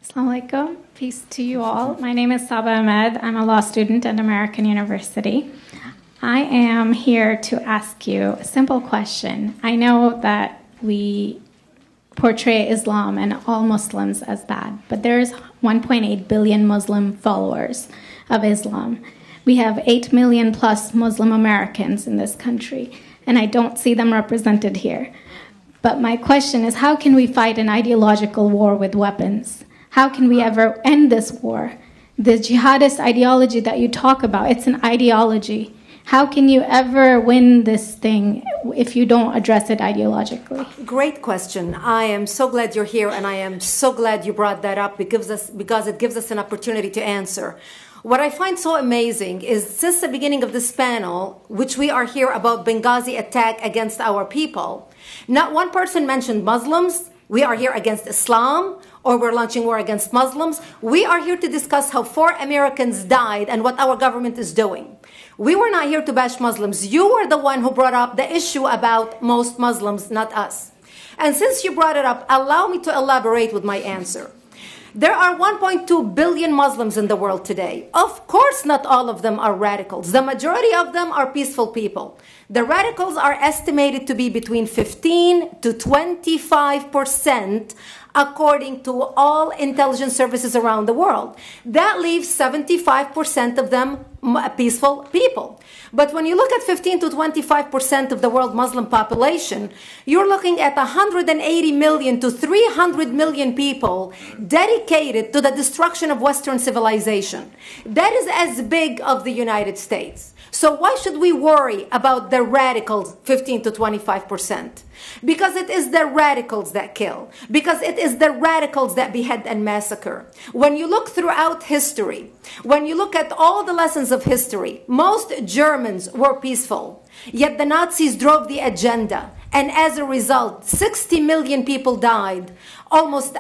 Assalamu alaikum. Peace to you all. My name is Saba Ahmed. I'm a law student at American University. I am here to ask you a simple question. I know that we portray Islam and all Muslims as bad, but there's 1.8 billion Muslim followers of Islam. We have 8 million plus Muslim Americans in this country, and I don't see them represented here. But my question is, how can we fight an ideological war with weapons? How can we ever end this war? The jihadist ideology that you talk about, it's an ideology. How can you ever win this thing if you don't address it ideologically? Great question. I am so glad you're here, and I am so glad you brought that up because it gives us an opportunity to answer. What I find so amazing is since the beginning of this panel, which we are here about Benghazi attack against our people, not one person mentioned Muslims. We are here against Islam, or we're launching war against Muslims. We are here to discuss how 4 Americans died and what our government is doing. We were not here to bash Muslims. You were the one who brought up the issue about most Muslims, not us. And since you brought it up, allow me to elaborate with my answer. There are 1.2 billion Muslims in the world today. Of course, not all of them are radicals. The majority of them are peaceful people. The radicals are estimated to be between 15 to 25%, according to all intelligence services around the world. That leaves 75% of them peaceful people. But when you look at 15 to 25% of the world Muslim population, you're looking at 180 million to 300 million people dedicated to the destruction of Western civilization. That is as big of the United States. So why should we worry about the radicals, 15 to 25%? Because it is the radicals that kill. Because it is the radicals that behead and massacre. When you look throughout history, when you look at all the lessons of history, most Germans were peaceful. Yet the Nazis drove the agenda. And as a result, 60 million people died. Almost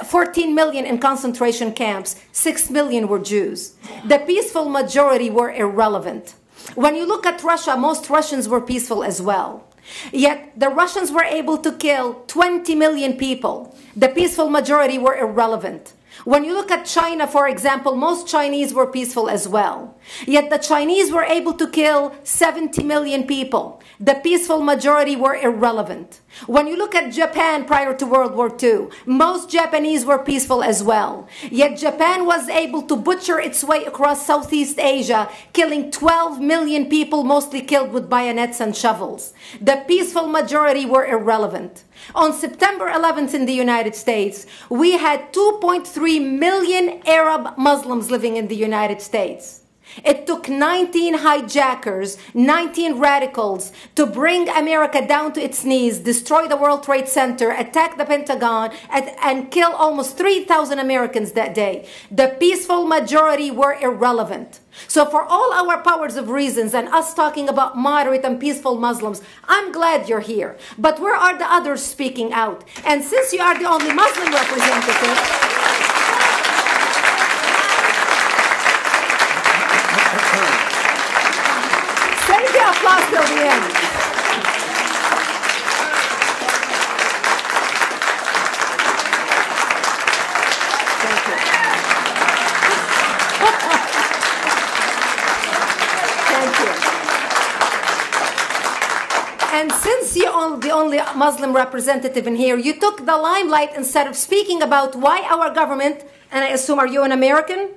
14 million in concentration camps. 6 million were Jews. The peaceful majority were irrelevant. When you look at Russia, most Russians were peaceful as well. Yet the Russians were able to kill 20 million people. The peaceful majority were irrelevant. When you look at China, for example, most Chinese were peaceful as well. Yet the Chinese were able to kill 70 million people. The peaceful majority were irrelevant. When you look at Japan prior to World War II, most Japanese were peaceful as well. Yet Japan was able to butcher its way across Southeast Asia, killing 12 million people, mostly killed with bayonets and shovels. The peaceful majority were irrelevant. On September 11th in the United States, we had 2.3 million Arab Muslims living in the United States. It took 19 hijackers, 19 radicals to bring America down to its knees, destroy the World Trade Center, attack the Pentagon, and kill almost 3,000 Americans that day. The peaceful majority were irrelevant. So for all our powers of reasons and us talking about moderate and peaceful Muslims, I'm glad you're here. But where are the others speaking out? And since you are the only Muslim representative, save the applause till the end. Thank you. Thank you. And since you're the only Muslim representative in here, you took the limelight instead of speaking about why our government, and I assume, are you an American?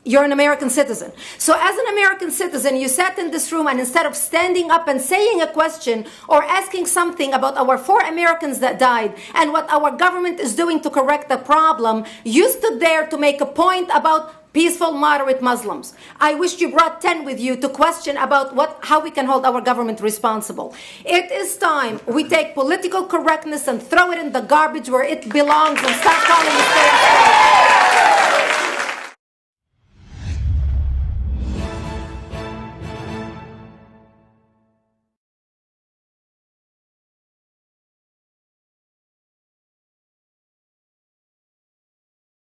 You're an American citizen. So as an American citizen, you sat in this room, and instead of standing up and saying a question or asking something about our 4 Americans that died and what our government is doing to correct the problem, you stood there to make a point about peaceful, moderate Muslims. I wish you brought 10 with you to question about how we can hold our government responsible. It is time we take political correctness and throw it in the garbage where it belongs and start calling it fair.